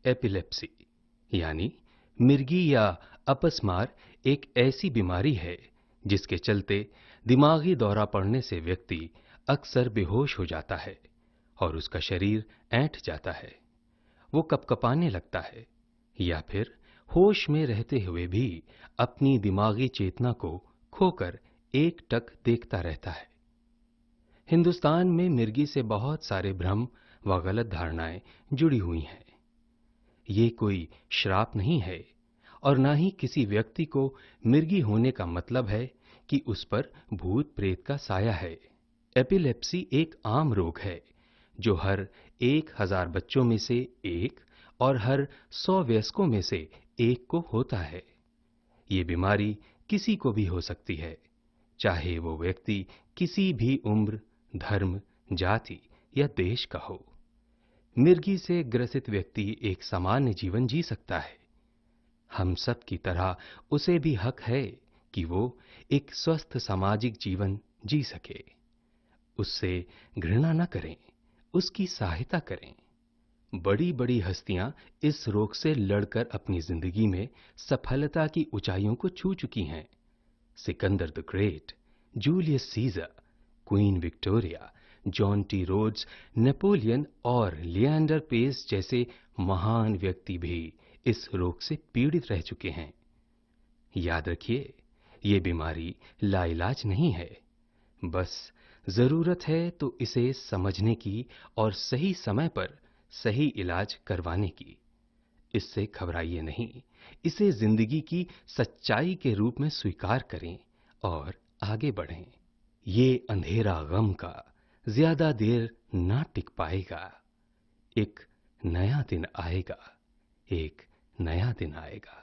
Epilepsy यानी मिर्गी या अपस्मार एक ऐसी बीमारी है जिसके चलते दिमागी दौरा पड़ने से व्यक्ति अक्सर बेहोश हो जाता है और उसका शरीर ऐंठ जाता है। वो कपकपाने लगता है या फिर होश में रहते हुए भी अपनी दिमागी चेतना को खोकर एकटक देखता रहता है। हिंदुस्तान में मिर्गी से बहुत सारे भ्रम व गलत धारणाएं जुड़ी हुई हैं। ये कोई श्राप नहीं है और ना ही किसी व्यक्ति को मिर्गी होने का मतलब है कि उस पर भूत प्रेत का साया है। एपिलेप्सी एक आम रोग है जो हर 1000 बच्चों में से एक और हर 100 वयस्कों में से एक को होता है। ये बीमारी किसी को भी हो सकती है, चाहे वो व्यक्ति किसी भी उम्र, धर्म, जाति या देश का हो। मिर्गी से ग्रसित व्यक्ति एक सामान्य जीवन जी सकता है। हम सब की तरह उसे भी हक है कि वो एक स्वस्थ सामाजिक जीवन जी सके। उससे घृणा न करें, उसकी सहायता करें। बड़ी बड़ी हस्तियां इस रोग से लड़कर अपनी जिंदगी में सफलता की ऊंचाइयों को छू चुकी हैं। Sikandar the great, Julius Caesar, Queen Victoria, John T Rhodes, Napoleon और लिएंडर पेस जैसे महान व्यक्ति भी इस रोग से पीड़ित रह चुके हैं। याद रखिए, ये बीमारी लाइलाज नहीं है। बस जरूरत है तो इसे समझने की और सही समय पर सही इलाज करवाने की। इससे घबराइए नहीं, इसे जिंदगी की सच्चाई के रूप में स्वीकार करें और आगे बढ़ें। ये अंधेरा गम का ज्यादा देर ना टिक पाएगा। एक नया दिन आएगा, एक नया दिन आएगा।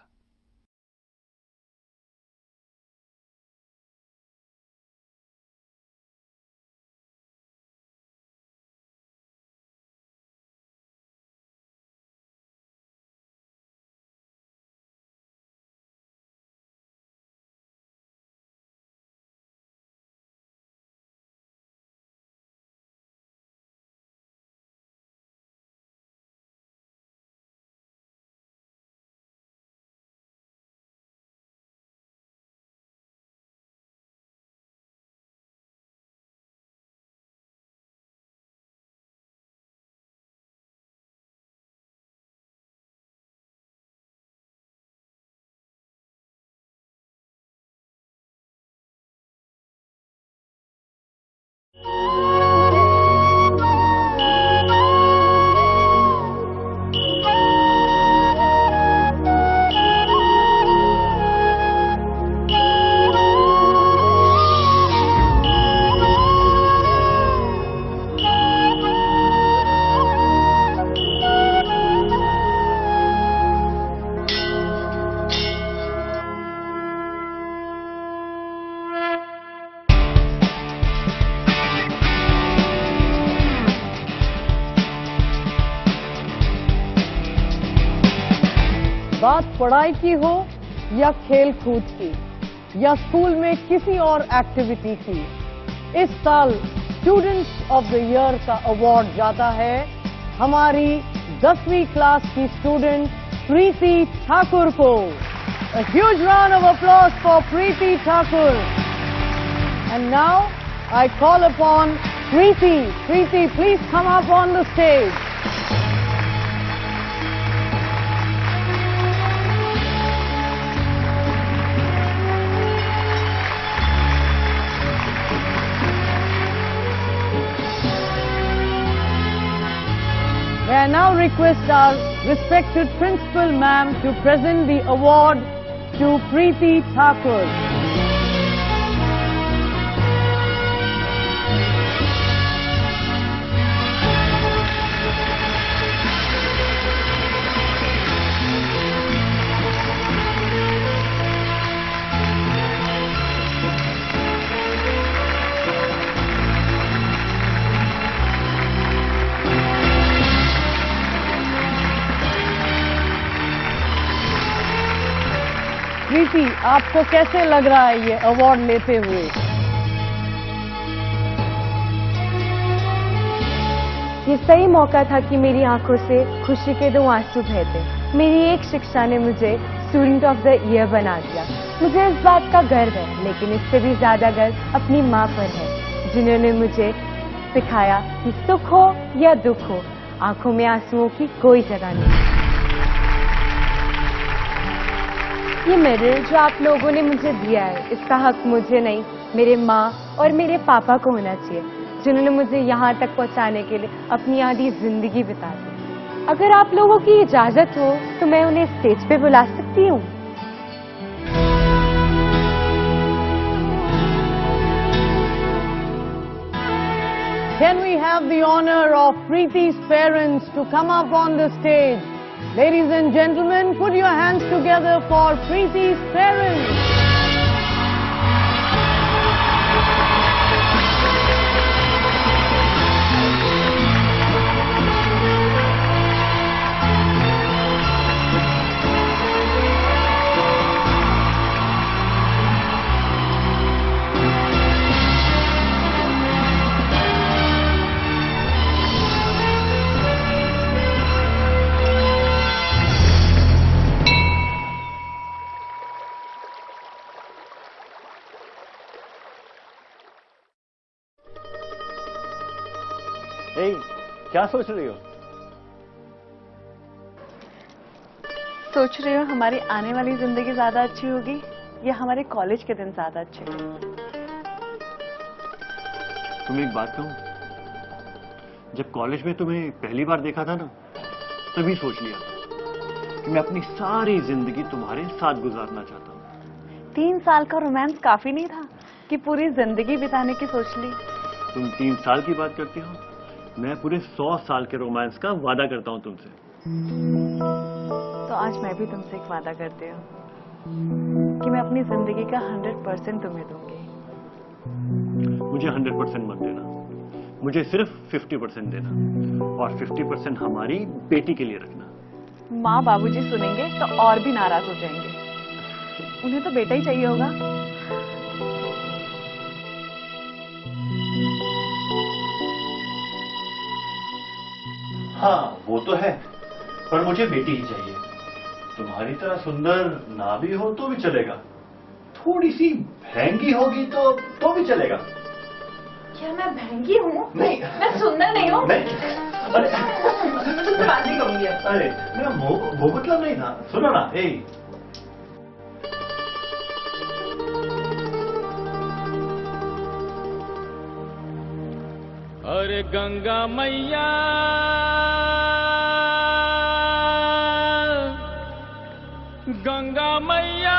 बात पढ़ाई की हो या खेल कूद की या स्कूल में किसी और एक्टिविटी की, इस साल स्टूडेंट्स ऑफ द ईयर का अवार्ड जाता है हमारी 10वीं क्लास की स्टूडेंट प्रीति ठाकुर को। A huge round of applause for Preeti Thakur. And now I call upon Preeti. Preeti, please come up on the stage. May I now request our respected principal ma'am to present the award to Preeti Thakur. प्रीति, आपको कैसे लग रहा है ये award लेते हुए? ये सही मौका था कि मेरी आंखों से खुशी के 2 आंसू बहते। मेरी एक शिक्षा ने मुझे स्टूडेंट ऑफ द ईयर बना दिया। मुझे इस बात का गर्व है, लेकिन इससे भी ज्यादा गर्व अपनी माँ पर है, जिन्होंने मुझे सिखाया कि सुख हो या दुख हो, आंखों में आंसुओं की कोई जगह नहीं। ये मेडल जो आप लोगों ने मुझे दिया है, इसका हक मुझे नहीं, मेरे माँ और मेरे पापा को होना चाहिए, जिन्होंने मुझे यहाँ तक पहुँचाने के लिए अपनी आधी जिंदगी बिता दी। अगर आप लोगों की इजाजत हो तो मैं उन्हें स्टेज पे बुला सकती हूँ। Can we have the honor of Preeti's parents to come up on the stage? Ladies and gentlemen, put your hands together for Preeti's parents. क्या सोच रही हो? सोच रही हो हमारी आने वाली जिंदगी ज्यादा अच्छी होगी या हमारे कॉलेज के दिन ज्यादा अच्छे? तुम्हें एक बात कहूं, जब कॉलेज में तुम्हें पहली बार देखा था ना, तभी सोच लिया कि मैं अपनी सारी जिंदगी तुम्हारे साथ गुजारना चाहता हूं। 3 साल का रोमांस काफी नहीं था कि पूरी जिंदगी बिताने की सोच ली? तुम 3 साल की बात करती हो, मैं पूरे 100 साल के रोमांस का वादा करता हूं तुमसे। तो आज मैं भी तुमसे एक वादा करती हूँ कि मैं अपनी जिंदगी का 100% तुम्हें दूंगी। मुझे 100% मत देना, मुझे सिर्फ 50% देना, और 50% हमारी बेटी के लिए रखना। माँ बाबूजी सुनेंगे तो और भी नाराज हो जाएंगे, उन्हें तो बेटा ही चाहिए होगा। हाँ वो तो है, पर मुझे बेटी ही चाहिए। तुम्हारी तरह सुंदर ना भी हो तो भी चलेगा, थोड़ी सी महंगी होगी तो भी चलेगा। क्या मैं महंगी हूँ? नहीं, मैं सुंदर नहीं हूँ? नहीं, अरे शादी करूंगी। अरे मेरा वो मतलब नहीं था, सुनो ना। अरे गंगा मैया गंगा मैया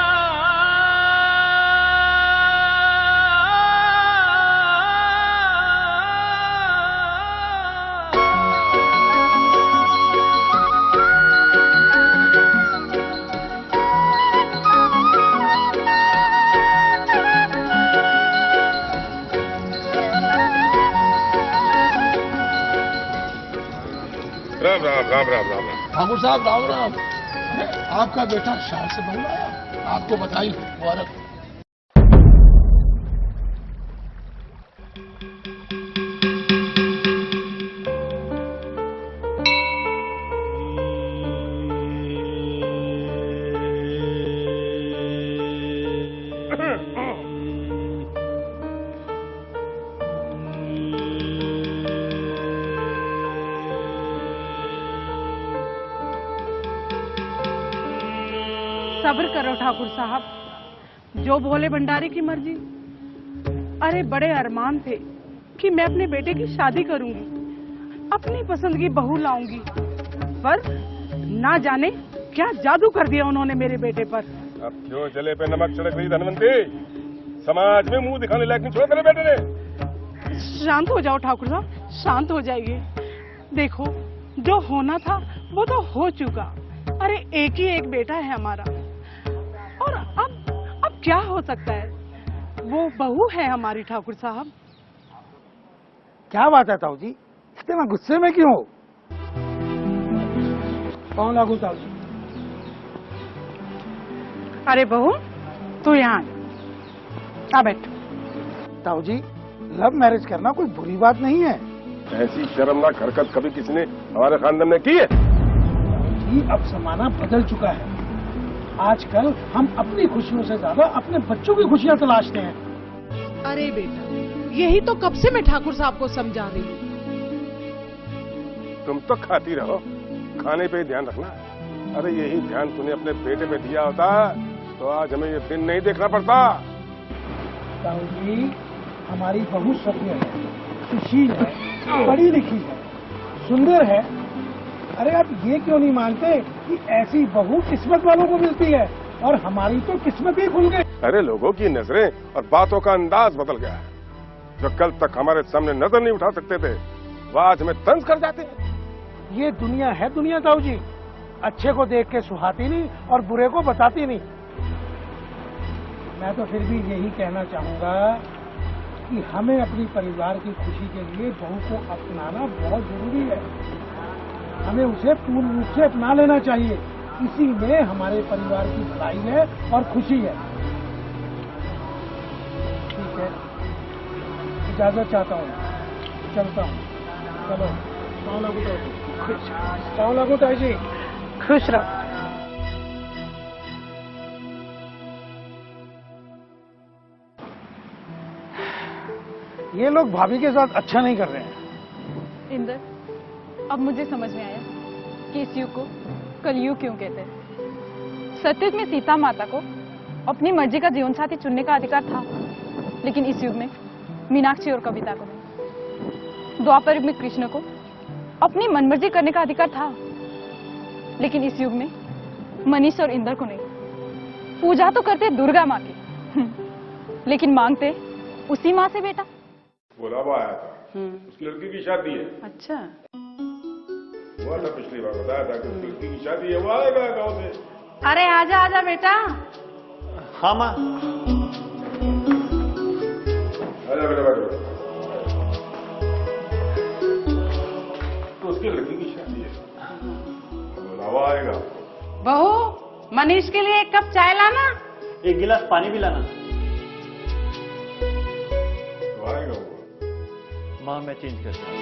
राम राम राम राम राम राम। ठाकुर साहब राम राम। आपका बेटा शहर से बहु आया, आपको बधाई मुबारक। सब्र करो ठाकुर साहब, जो भोले भंडारी की मर्जी। अरे बड़े अरमान थे कि मैं अपने बेटे की शादी करूंगी, अपनी पसंद की बहू लाऊंगी, पर ना जाने क्या जादू कर दिया उन्होंने मेरे बेटे पर। अब क्यों जले पे नमक छिड़क रही धनवंती? समाज में मुंह दिखाने लायक नहीं छोड़ा तेरे बेटे ने। शांत हो जाओ ठाकुर साहब, शांत हो जाइए। देखो जो होना था वो तो हो चुका। अरे एक ही एक बेटा है हमारा, और अब क्या हो सकता है? वो बहू है हमारी ठाकुर साहब। क्या बात है ताऊ जी, इतना गुस्से में क्यों हो? कौन लागू ताऊ जी? अरे बहू तू यहाँ आ बैठ। ताऊ जी, लव मैरिज करना कोई बुरी बात नहीं है। ऐसी शर्मनाक हरकत कभी किसी ने हमारे खानदान में की है? जी अब जमाना बदल चुका है। आजकल हम अपनी खुशियों से ज्यादा अपने बच्चों की खुशियां तलाशते हैं। अरे बेटा, यही तो कब से मैं ठाकुर साहब को समझा रही हूँ। तुम तो खाती रहो, खाने पे ही ध्यान रखना। अरे यही ध्यान तूने अपने बेटे पे दिया होता तो आज हमें ये दिन नहीं देखना पड़ता। ताऊ जी, हमारी बहू सभ्य है, सुशील है, पढ़ी लिखी है, सुंदर है। अरे आप ये क्यों नहीं मानते कि ऐसी बहू किस्मत वालों को मिलती है और हमारी तो किस्मत ही खुल गई। अरे लोगों की नजरें और बातों का अंदाज बदल गया है। जो कल तक हमारे सामने नजर नहीं उठा सकते थे वह आज हमें तंज कर जाते हैं। ये दुनिया है दुनिया ताऊ जी, अच्छे को देख के सुहाती नहीं और बुरे को बताती नहीं। मैं तो फिर भी यही कहना चाहूंगा कि हमें अपनी परिवार की खुशी के लिए बहू को अपनाना बहुत जरूरी है। हमें उसे पूर्ण रूप से अपना लेना चाहिए। इसी में हमारे परिवार की भलाई है और खुशी है। ठीक है, इजाजत चाहता हूँ, चलता हूँ। चलो, सलाम अलैकुम ताई जी। खुश रहो। ये लोग भाभी के साथ अच्छा नहीं कर रहे हैं। इंदर, अब मुझे समझ में आया कि इस युग को कलयुग क्यों कहते हैं। सतयुग में सीता माता को अपनी मर्जी का जीवन साथी चुनने का अधिकार था, लेकिन इस युग में मीनाक्षी और कविता को नहीं। द्वापर युग में कृष्ण को अपनी मनमर्जी करने का अधिकार था, लेकिन इस युग में मनीष और इंदर को नहीं। पूजा तो करते दुर्गा माँ की, लेकिन मांगते उसी माँ से बेटा। बुलावा आया था, उसकी लड़की की शादी है। अच्छा, वो था पिछली बार बताया था कि उसकी लड़की की शादी है, वो आएगा गाँव से। अरे आजा आजा बेटा। हाँ माँ। आजा बेटा, बैठो। तो उसकी लड़की की शादी है, बुलावा आएगा। बहू, मनीष के लिए एक कप चाय लाना। एक गिलास पानी भी लाना। तो आएगा वो। माँ मैं चेंज करता हूँ।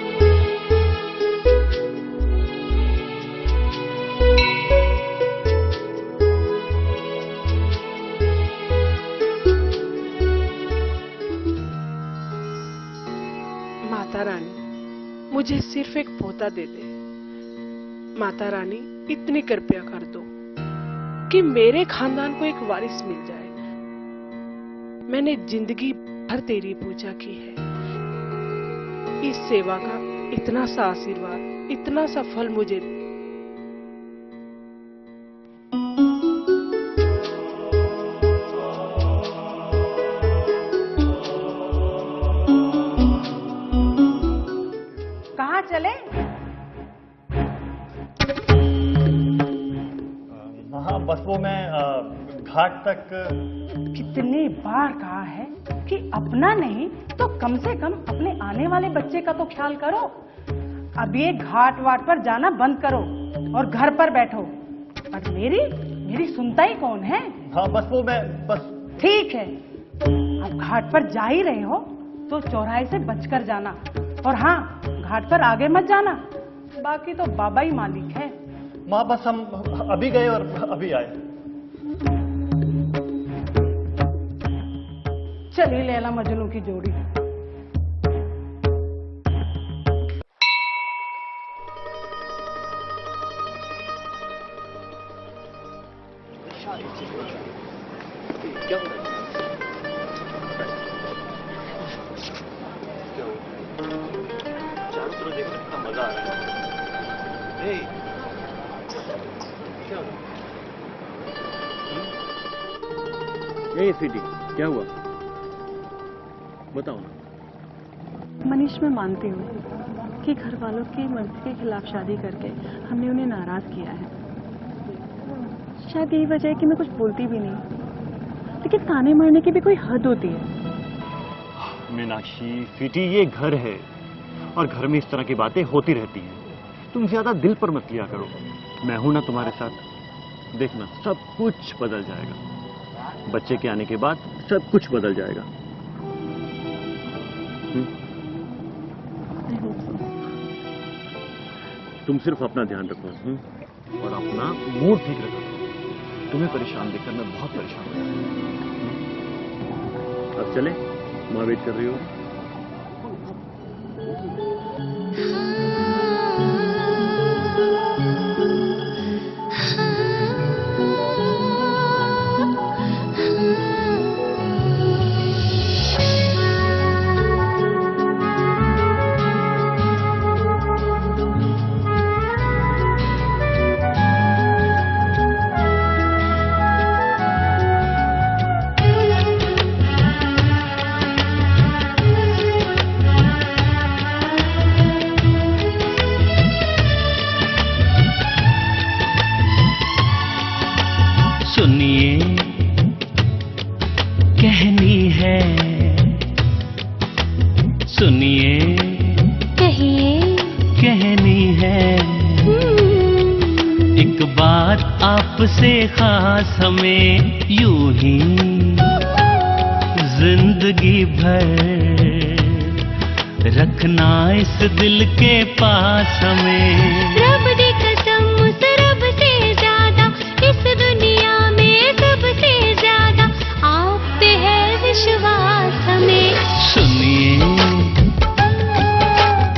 माता रानी, मुझे सिर्फ एक पोता दे दे। माता रानी, इतनी कृपया कर दो कि मेरे खानदान को एक वारिस मिल जाए। मैंने जिंदगी भर तेरी पूजा की है। इस सेवा का इतना सा आशीर्वाद, इतना सा फल मुझे दे। कहाँ चले? हाँ बस वो मैं घाट तक। कितनी बार कहा है कि अपना नहीं तो कम से कम अपने आने वाले बच्चे का तो ख्याल करो। अब ये घाट वाट पर जाना बंद करो और घर पर बैठो। और मेरी सुनता ही कौन है? हाँ बस वो मैं बस। ठीक है, अब घाट पर जा ही रहे हो तो चौराहे से बचकर जाना। और हाँ, घाट पर आगे मत जाना, बाकी तो बाबा ही मालिक है। माँ बस हम अभी गए और अभी आए। चलिए लैला मजनू की जोड़ी। क्या हो रहा है? चारों तरफ देखो, कितना मजा आ रहा है। क्या हुआ? स्वीटी, क्या हुआ? बताओ ना। मनीष, मैं मानती हूँ कि घर वालों की मर्जी के खिलाफ शादी करके हमने उन्हें नाराज किया है। शायद यही वजह है कि मैं कुछ बोलती भी नहीं, लेकिन ताने मारने की भी कोई हद होती है। मीनाक्षी, स्वीटी, ये घर है और घर में इस तरह की बातें होती रहती हैं। तुम ज्यादा दिल पर मत लिया करो। मैं हूं ना तुम्हारे साथ। देखना, सब कुछ बदल जाएगा। बच्चे के आने के बाद सब कुछ बदल जाएगा। तुम सिर्फ अपना ध्यान रखो और अपना मूड ठीक रखो। तुम्हें परेशान देखकर मैं बहुत परेशान हूँ। अब चले, माँ वेट कर रही हो। आपसे खास हमें यूं ही जिंदगी भर रखना इस दिल के पास हमें। रब दी कसम उस रब से ज्यादा इस दुनिया में सबसे ज्यादा आप पे है विश्वास हमें। सुनिए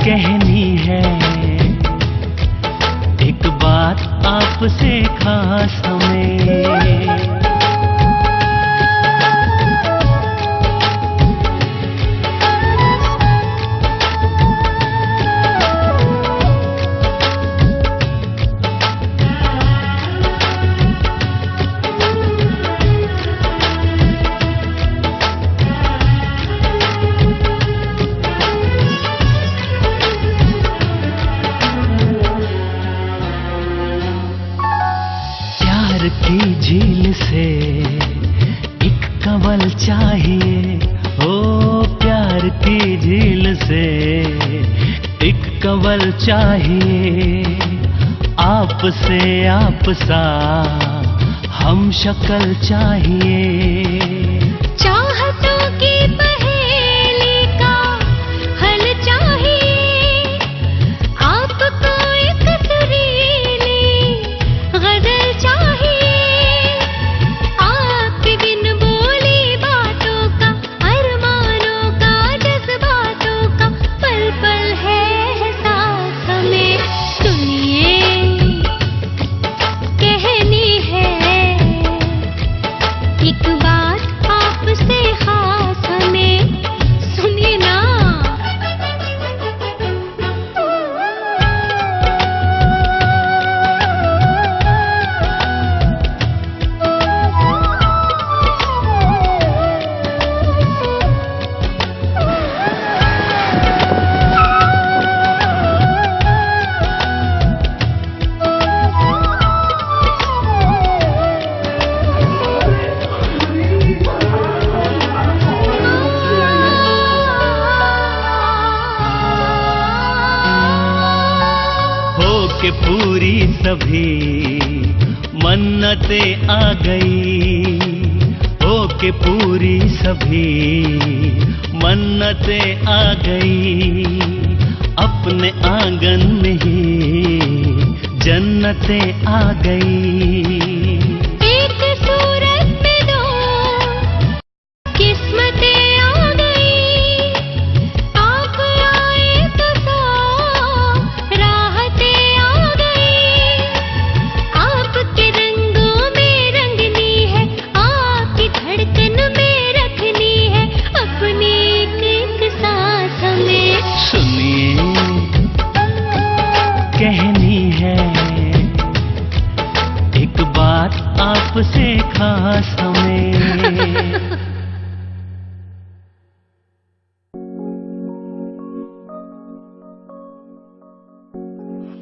कहनी है एक बात आपसे खास हमें। की झील से एक कंवल चाहिए, ओ प्यार की झील से एक कंवल चाहिए। आपसे आपसा हम शक्ल चाहिए। चाहतों की पहेली का हल चाहिए। आपको एक सुरीली गजल चाहिए। के पूरी सभी मन्नतें आ गई। हो के पूरी सभी मन्नतें आ गई। अपने आंगन में ही जन्नतें आ गई। एक सूरत में दो किस्मतें आ गई। आप आए तो सौ राहतें आ गई। आपके रंगों में रंगनी है, आपकी धड़कन में रखनी है अपनी एक सांस हमें। सुनिए कहनी है एक बात आपसे खास हमें।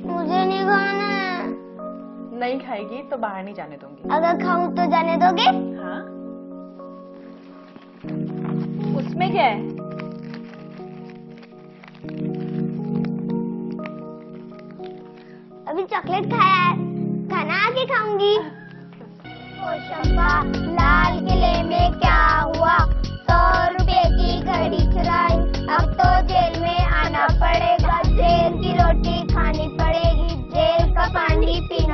मुझे नहीं खाना है। नहीं खाएगी तो बाहर नहीं जाने दूंगी। अगर खाऊं तो जाने दोगे? हाँ, उसमें क्या है? अभी चॉकलेट खाया है, खाना आके खाऊंगी। ओ शंपा, लाल किले में क्या हुआ? 100 रुपए की घड़ी चुराई, अब तो जेल में आना पड़ेगा। जेल की रोटी खानी पड़ेगी,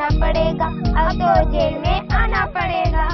जाना पड़ेगा, अब तो जेल में आना पड़ेगा।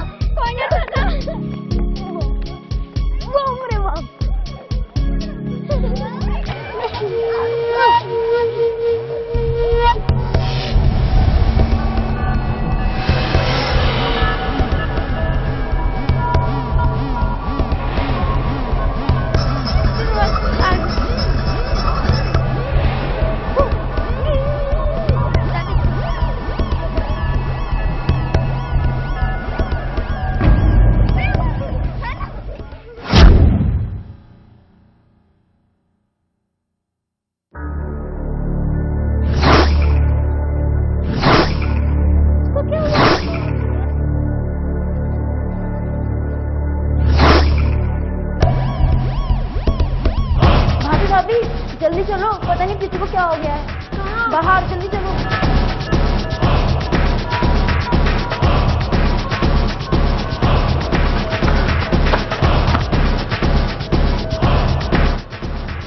जल्दी चलो, पता नहीं किसी को क्या हो गया है। बाहर जल्दी चलो।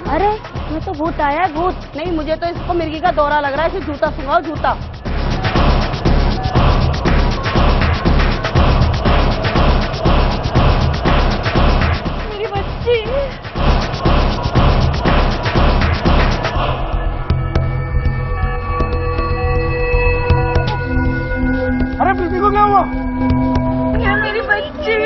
अरे मैं तो भूत आया है, भूत नहीं, मुझे तो इसको मिर्गी का दौरा लग रहा है। इसे जूता सुंघाओ, जूता। मेरी बच्ची। अरे प्रीति को क्या हुआ? मेरी बच्ची।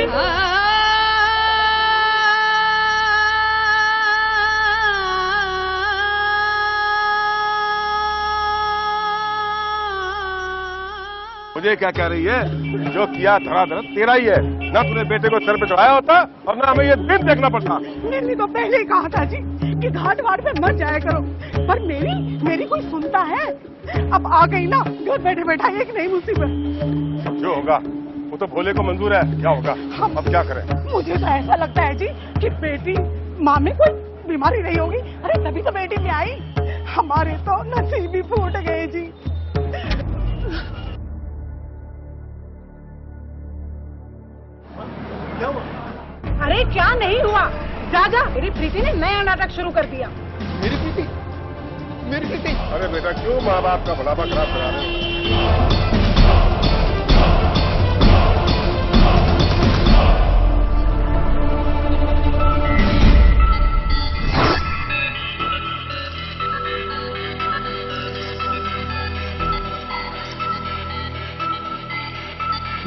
मुझे क्या कह रही है? जो किया धराधर तेरा ही है। ना तूने बेटे को सर पे चढ़ाया होता और ना हमें ये दिन देखना पड़ता। मैंने तो पहले ही कहा था जी कि घाट घाट पे मत जाया करो, पर मेरी कोई सुनता है? अब आ गई ना घर बैठे बैठा एक नई मुसीबत। जो होगा वो तो भोले को मंजूर है। क्या होगा? अब क्या करें? मुझे तो ऐसा लगता है जी कि बेटी माँ में कोई बीमारी नहीं होगी। अरे तभी तो बेटी में आई। हमारे तो नसीब ही फूट गए जी। क्या हुआ? अरे क्या नहीं हुआ? जा जा, मेरी प्रीति ने नया नाटक शुरू कर दिया। मेरी प्रीति? मेरी प्रीति? अरे बेटा क्यों माँ बाप का बुढ़ापा खराब करा रहे हो?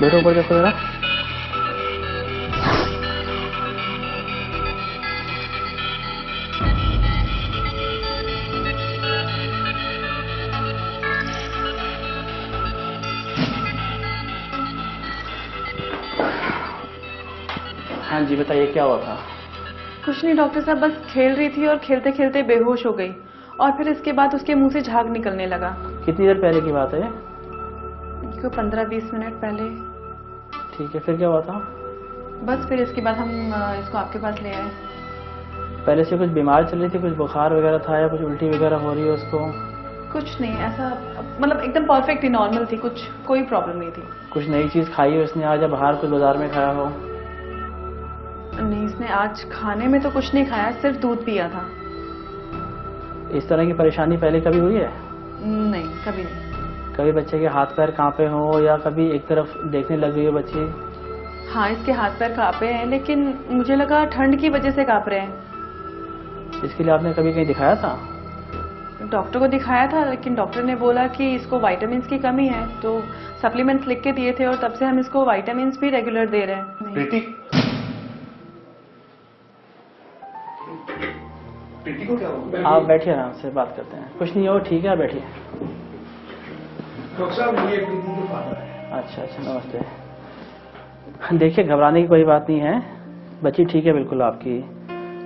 बैठो, ऊपर देखो जरा। हाँ जी बताइए, क्या हुआ था? कुछ नहीं डॉक्टर साहब, बस खेल रही थी और खेलते खेलते बेहोश हो गई और फिर इसके बाद उसके मुंह से झाग निकलने लगा। कितनी देर पहले की बात है? इसको 15-20 मिनट पहले। ठीक है, फिर क्या हुआ था? बस फिर इसके बाद हम इसको आपके पास ले आए। पहले से कुछ बीमार चल रही थी? कुछ बुखार वगैरह था या कुछ उल्टी वगैरह हो रही है उसको? कुछ नहीं ऐसा, मतलब एकदम परफेक्ट ही नॉर्मल थी, कुछ कोई प्रॉब्लम नहीं थी। कुछ नई चीज खाई है उसने आज या बाहर कुछ बाजार में खाया हो? नहीं, इसने आज खाने में तो कुछ नहीं खाया, सिर्फ दूध पिया था। इस तरह की परेशानी पहले कभी हुई है? नहीं, कभी नहीं। कभी बच्चे के हाथ पैर कांपे हो या कभी एक तरफ देखने लग गई हो बच्ची? हाँ, इसके हाथ पैर कांपे हैं, लेकिन मुझे लगा ठंड की वजह से कांप रहे हैं। इसके लिए आपने कभी कहीं दिखाया था? डॉक्टर को दिखाया था, लेकिन डॉक्टर ने बोला कि इसको विटामिन्स की कमी है, तो सप्लीमेंट्स लिख के दिए थे और तब से हम इसको विटामिन्स भी रेगुलर दे रहे हैं। प्रीति को क्या हुआ? आप बैठिए, आराम से बात करते हैं। कुछ नहीं हो, ठीक है, बैठिए। डॉक्टर साहब ये प्रीति के फादर है। अच्छा, नमस्ते। देखिए, घबराने की कोई बात नहीं है, बच्ची ठीक है बिल्कुल आपकी।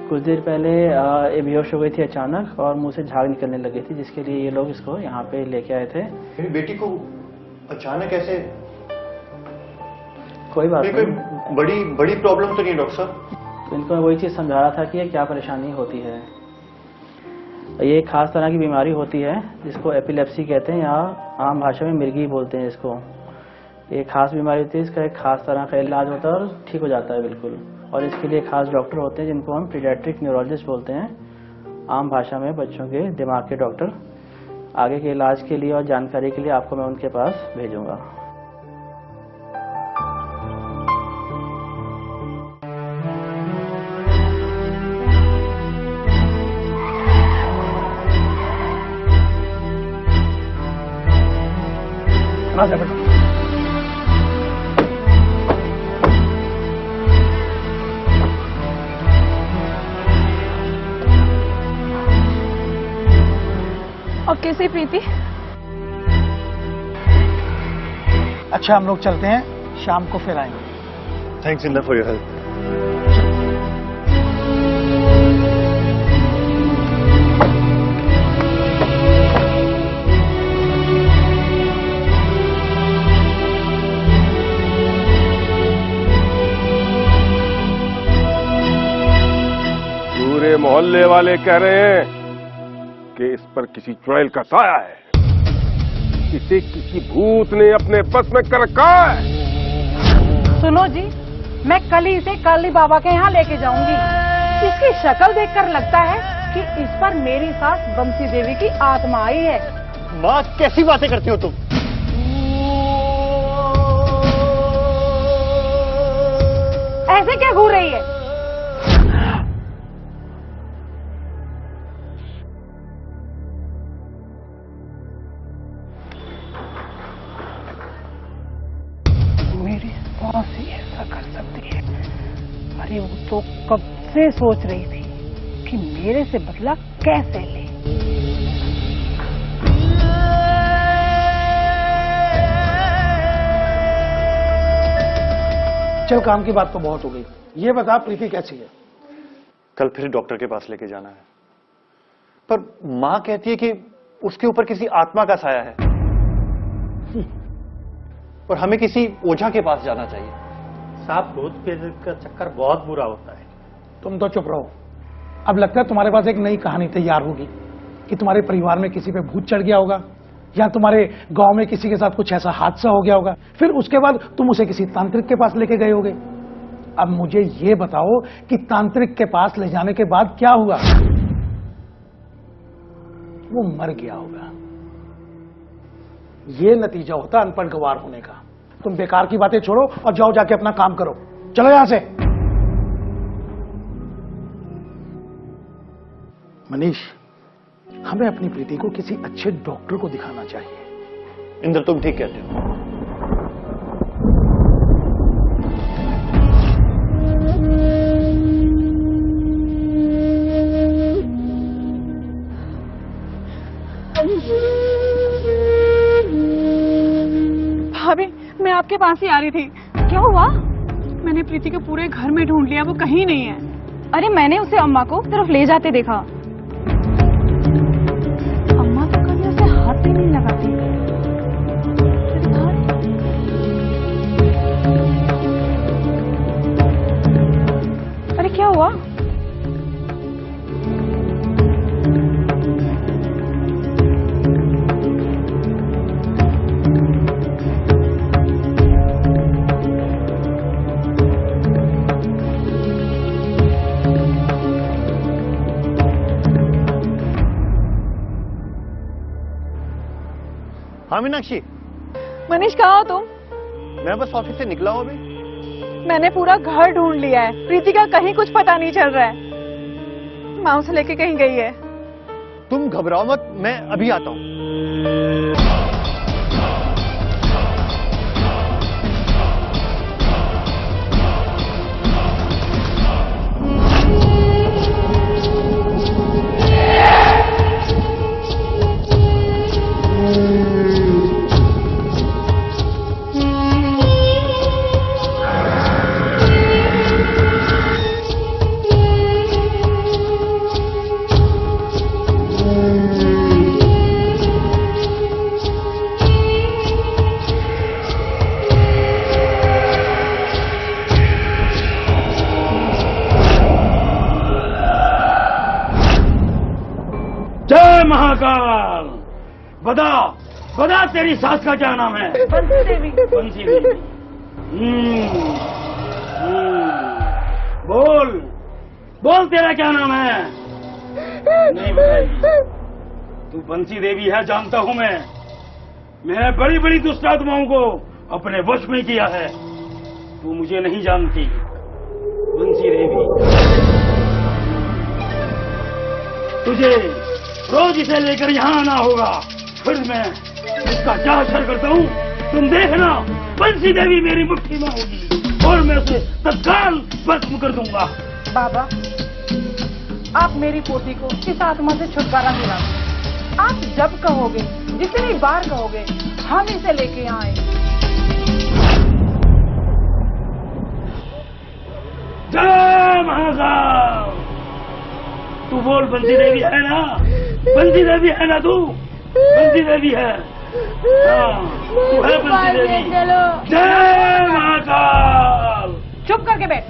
कुछ देर पहले ये बेहोश हो गई थी अचानक और मुंह से झाग निकलने लगी थी, जिसके लिए ये लोग इसको यहाँ पे लेके आए थे। मेरी बेटी को अचानक ऐसे? कोई बात कोई नहीं, बड़ी प्रॉब्लम तो नहीं डॉक्टर साहब? तो इनको मैं वही चीज समझा रहा था कि ये क्या परेशानी होती है। ये एक खास तरह की बीमारी होती है जिसको एपिलेप्सी कहते हैं, यहाँ आम भाषा में मिर्गी बोलते हैं इसको। ये खास बीमारी होती है, इसका एक खास तरह का इलाज होता है और ठीक हो जाता है बिल्कुल। और इसके लिए खास डॉक्टर होते हैं जिनको हम पीडियाट्रिक न्यूरोलॉजिस्ट बोलते हैं, आम भाषा में बच्चों के दिमाग के डॉक्टर। आगे के इलाज के लिए और जानकारी के लिए आपको मैं उनके पास भेजूंगा। और कैसे प्रीति? अच्छा, हम लोग चलते हैं, शाम को फिर आएंगे। Thanks Inder for your help. पूरे मोहल्ले वाले कह रहे हैं कि इस पर किसी चुड़ैल का साया है, इसे किसी भूत ने अपने बस में कर रखा है। सुनो जी, मैं कल ही इसे काली बाबा के यहाँ लेके जाऊंगी। इसकी शक्ल देखकर लगता है कि इस पर मेरी सास बंसी देवी की आत्मा आई है। माँ, कैसी बातें करती हो तुम? ऐसे क्या घूर रही है? मेरी सास ही ऐसा कर सकती है। अरे वो तो कब से सोच रही थी कि मेरे से बदला कैसे ले। चल, काम की बात तो बहुत हो गई, ये बता प्रीति कैसी है? कल फिर डॉक्टर के पास लेके जाना है, पर माँ कहती है कि उसके ऊपर किसी आत्मा का साया है और हमें किसी ओझा के पास जाना चाहिए। साहब, भूत प्रेत का चक्कर बहुत बुरा होता है। तुम तो चुप रहो। अब लगता है तुम्हारे पास एक नई कहानी तैयार होगी कि तुम्हारे परिवार में किसी पे भूत चढ़ गया होगा, या तुम्हारे गांव में किसी के साथ कुछ ऐसा हादसा हो गया होगा, फिर उसके बाद तुम उसे किसी तांत्रिक के पास लेके गए होगे। अब मुझे ये बताओ कि तांत्रिक के पास ले जाने के बाद क्या हुआ? वो मर गया होगा। ये नतीजा होता अनपढ़ गवार होने का। तुम बेकार की बातें छोड़ो और जाओ, जाके अपना काम करो। चलो यहां से। मनीष, हमें अपनी प्रीति को किसी अच्छे डॉक्टर को दिखाना चाहिए। इंद्र, तुम ठीक कहते हो। भाभी, मैं आपके पास ही आ रही थी। क्या हुआ? मैंने प्रीति को पूरे घर में ढूंढ लिया, वो कहीं नहीं है। अरे मैंने उसे अम्मा को तरफ ले जाते देखा। अम्मा तो कभी उसे हाथ भी नहीं लगाती। अरे क्या हुआ? हाँ मीनाक्षी। मनीष, कहाँ हो तुम? मैं बस ऑफिस से निकला हूँ अभी। मैंने पूरा घर ढूंढ लिया है, प्रीति का कहीं कुछ पता नहीं चल रहा है। माँ उसे लेके कहीं गई है। तुम घबराओ मत, मैं अभी आता हूँ। महाकाल, बता बता तेरी सास का क्या नाम है? बंसी देवी। बंसी देवी। बोल बोल, तेरा क्या नाम है? नहीं बताएगी। तू बंसी देवी है जानता हूं मैंने बड़ी बड़ी दुष्ट आत्माओं को अपने वश में किया है। तू मुझे नहीं जानती बंसी देवी। तुझे रोज इसे लेकर यहाँ आना होगा, फिर मैं इसका क्या असर करता हूँ तुम देखना। बंसी देवी मेरी मुट्ठी में होगी और मैं उसे तत्काल भस्म कर दूंगा। बाबा, आप मेरी पोती को इस आत्मा से छुटकारा दिला। आप जब कहोगे, जितनी बार कहोगे, हम इसे लेके यहाँ आएंगे। जय महाकाल। तू बोल बंसी देवी है ना? बंसी देवी है ना तू? बंसी देवी है। हाँ, तू है बंसी देवी। जय महाकाल। चुप करके बैठ।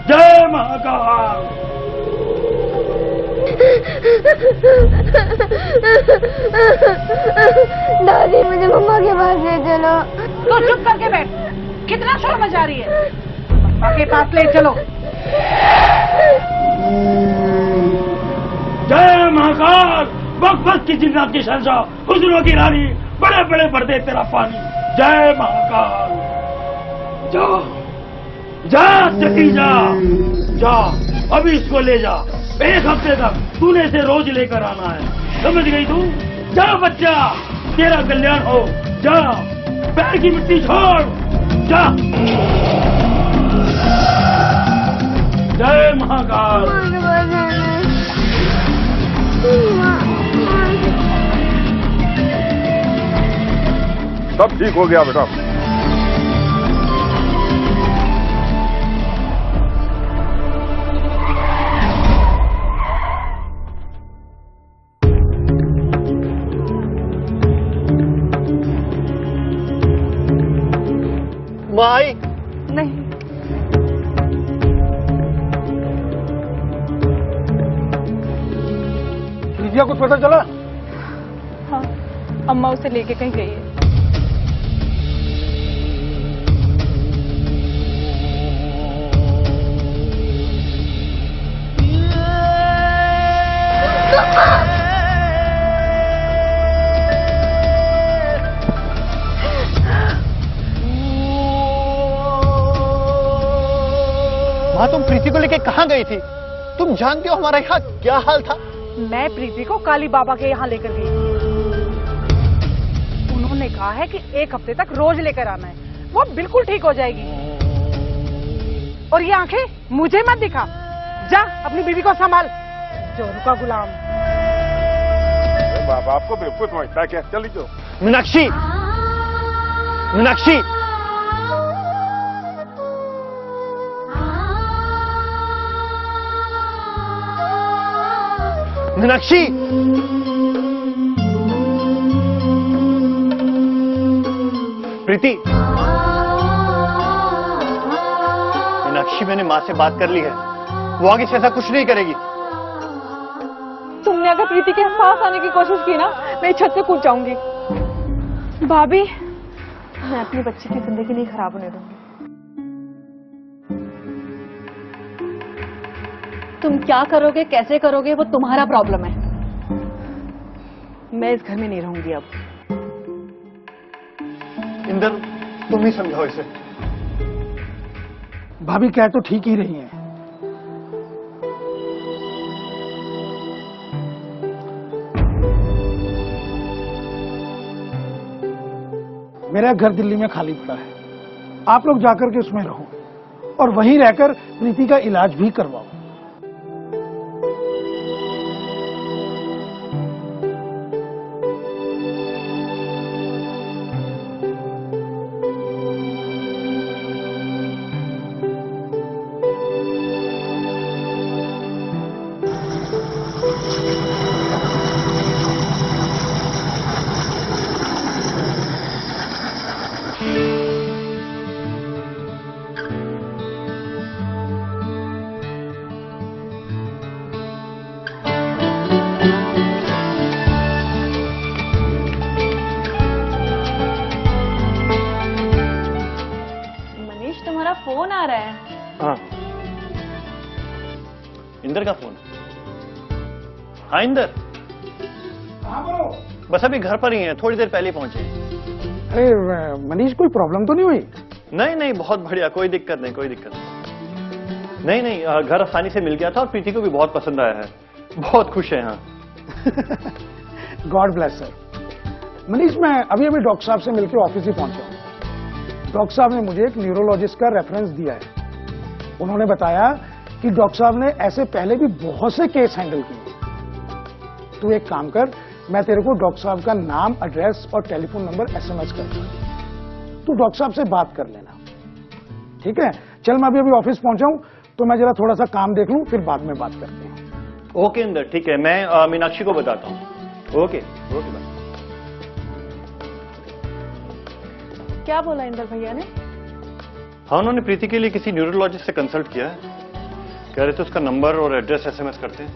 जय महाकाल। दादी मुझे मम्मा के पास ले चलो। तो चुप करके बैठ। कितना शोर मचा रही है? मम्मा के पास ले चलो। जय महाकाल। वक्त वक्त की जिन्नात की शहंशाह, हुस्नों की रानी, बड़े बड़े पर्दे तेरा पानी। जय महाकाल। जा जा चली जा, जा अभी इसको ले जा। 1 हफ्ते तक तूने इसे रोज लेकर आना है, समझ गई तू? जा बच्चा, तेरा कल्याण हो। जा, पैर की मिट्टी छोड़, जा। जय महाकाल। सब ठीक हो गया बेटा। माई नहीं, रिजिया कुछ पता चला? हाँ, अम्मा उसे लेके कहीं गई है। माँ, तुम प्रीति को लेके कहाँ गई थी? तुम जानती हो हमारा यहाँ क्या हाल था? मैं प्रीति को काली बाबा के यहाँ लेकर गई। उन्होंने कहा है कि 1 हफ्ते तक रोज लेकर आना है, वो बिल्कुल ठीक हो जाएगी। और ये आंखें मुझे मत दिखा। जा अपनी बीवी को संभाल, जोरू का गुलाम। बाबा आपको बेवकूफ समझता है क्या? चल लीजिए। मीनाक्षी, मीनाक्षी, मीनाक्षी, प्रीति, मीनाक्षी मैंने माँ से बात कर ली है, वो आगे से ऐसा कुछ नहीं करेगी। तुमने अगर प्रीति के पास आने की कोशिश की ना, मैं छत से कूद जाऊंगी। भाभी, मैं अपनी बच्ची की जिंदगी नहीं खराब होने दूंगी। तुम क्या करोगे, कैसे करोगे, वो तुम्हारा प्रॉब्लम है। मैं इस घर में नहीं रहूंगी अब। इंदर, तुम ही समझाओ इसे। भाभी कह तो ठीक ही रही हैं। मेरा घर दिल्ली में खाली पड़ा है, आप लोग जाकर के उसमें रहो और वहीं रहकर प्रीति का इलाज भी करवाओ। फोन आ रहा है। हाँ, इंदर का फोन। हाँ इंदर, हाँ बोलो। बस अभी घर पर ही हैं, थोड़ी देर पहले पहुंचे। अरे मनीष, कोई प्रॉब्लम तो नहीं हुई? नहीं नहीं, बहुत बढ़िया, कोई दिक्कत नहीं, कोई दिक्कत नहीं। नहीं, घर आसानी से मिल गया था और प्रीति को भी बहुत पसंद आया है, बहुत खुश है यहाँ। God bless sir. मनीष, मैं अभी अभी डॉक्टर साहब से मिलकर ऑफिस ही पहुंचा हूँ। डॉक्टर साहब ने मुझे एक न्यूरोलॉजिस्ट का रेफरेंस दिया है। उन्होंने बताया कि डॉक्टर साहब ने ऐसे पहले भी बहुत से केस हैंडल किए। तू एक काम कर, मैं तेरे को डॉक्टर साहब का नाम, एड्रेस और टेलीफोन नंबर SMS कर दूंगा। तू डॉक्टर साहब से बात कर लेना, ठीक है? चल, मैं अभी अभी ऑफिस पहुंचा हूं, तो मैं जरा थोड़ा सा काम देख लूं, फिर बाद में बात करते हैं। ओके इंदर, ठीक है, मैं मीनाक्षी को बताता हूँ। Okay okay bye. क्या बोला इंदर भैया ने? हाँ, उन्होंने प्रीति के लिए किसी न्यूरोलॉजिस्ट से कंसल्ट किया है। कह रहे थे उसका नंबर और एड्रेस SMS करते हैं।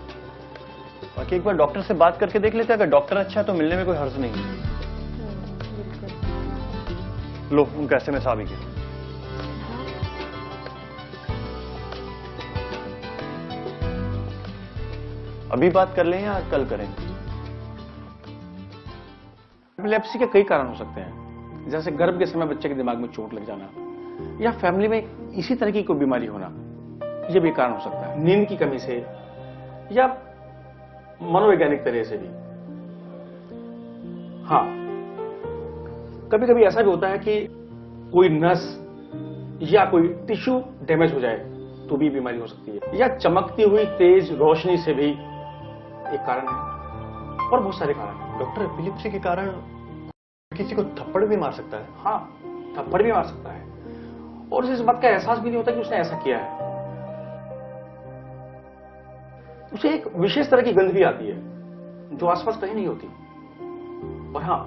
बाकी एक बार डॉक्टर से बात करके देख लेते हैं, अगर डॉक्टर अच्छा है तो मिलने में कोई हर्ज नहीं है। लो, उनका SMS आ भी गया। अभी बात कर लें या कल करें? एपिलेप्सी के कई कारण हो सकते हैं, जैसे गर्भ के समय बच्चे के दिमाग में चोट लग जाना, या फैमिली में इसी तरह की कोई बीमारी होना, यह भी कारण हो सकता है। नींद की कमी से या मनोवैज्ञानिक तरह से भी। हाँ, कभी कभी ऐसा भी होता है कि कोई नस या कोई टिश्यू डैमेज हो जाए तो भी बीमारी हो सकती है, या चमकती हुई तेज रोशनी से भी एक कारण है, और बहुत सारे कारण हैं। डॉक्टर, एपिलेप्सी के कारण किसी को थप्पड़ भी मार सकता है? हाँ, थप्पड़ भी मार सकता है, और उसे इस बात का एहसास भी नहीं होता कि उसने ऐसा किया है। उसे एक विशेष तरह की गंध भी आती है जो आसपास कहीं नहीं होती, और हाँ,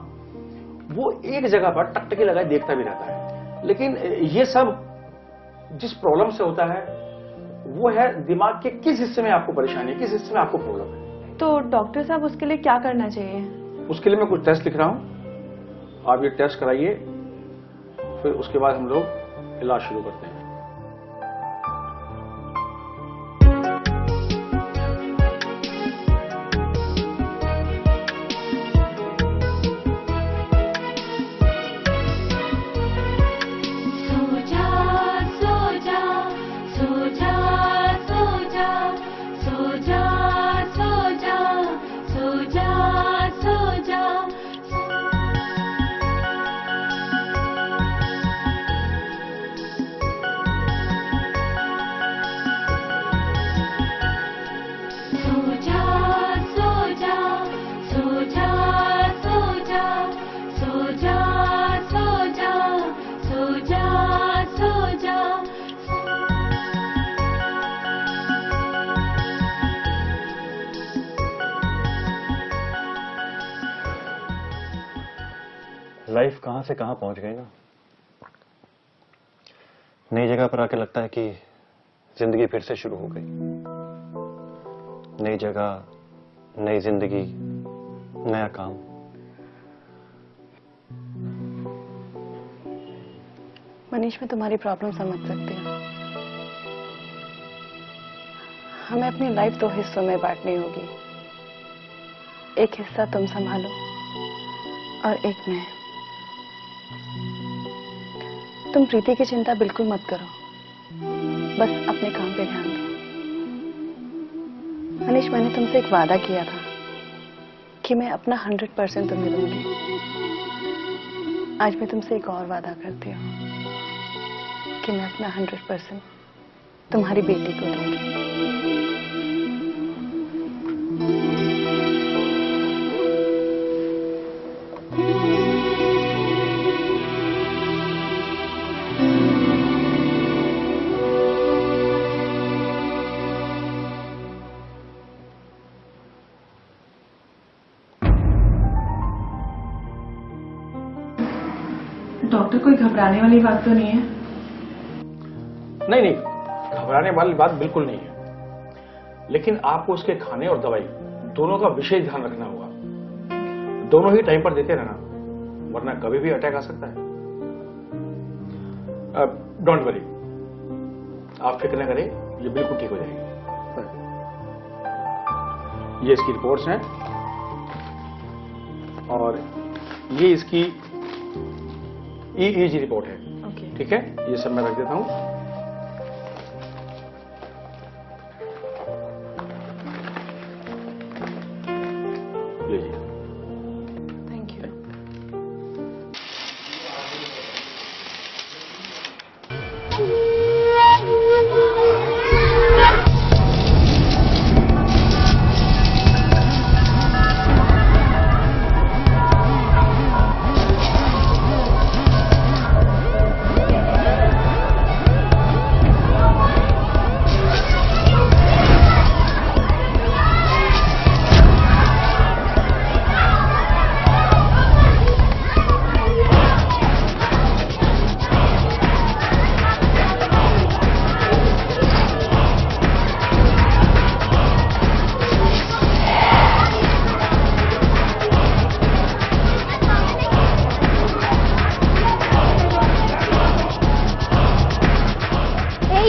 वो एक जगह पर टकटकी लगाए देखता भी रहता है। लेकिन ये सब जिस प्रॉब्लम से होता है वो है दिमाग के किस हिस्से में आपको परेशानी है, किस हिस्से में आपको प्रॉब्लम है। तो डॉक्टर साहब, उसके लिए क्या करना चाहिए? उसके लिए मैं कुछ टेस्ट लिख रहा हूं, आप ये टेस्ट कराइए, फिर उसके बाद हम लोग इलाज शुरू करते हैं। लाइफ कहां से कहां पहुंच गई ना। नई जगह पर आके लगता है कि जिंदगी फिर से शुरू हो गई। नई जगह, नई जिंदगी, नया काम। मनीष, मैं तुम्हारी प्रॉब्लम समझ सकती हूँ। हमें अपनी लाइफ 2 हिस्सों में बांटनी होगी। एक हिस्सा तुम संभालो और एक मैं। तुम प्रीति की चिंता बिल्कुल मत करो, बस अपने काम पे ध्यान दो। मनीष, मैंने तुमसे एक वादा किया था कि मैं अपना 100% तुम्हें दूंगी। आज मैं तुमसे एक और वादा करती हूँ कि मैं अपना 100% तुम्हारी बेटी को दूंगी। डॉक्टर, कोई घबराने वाली बात तो नहीं है? नहीं नहीं, घबराने वाली बात बिल्कुल नहीं है, लेकिन आपको उसके खाने और दवाई दोनों का विशेष ध्यान रखना होगा। दोनों ही टाइम पर देते रहना, वरना कभी भी अटैक आ सकता है। डोंट वरी, आप फिक्र न करें, ये बिल्कुल ठीक हो जाएगी। ये इसकी रिपोर्ट्स हैं, और ये इसकी EEG रिपोर्ट है। ठीक है, ये सब मैं रख देता हूं। लीजिए। Thank you.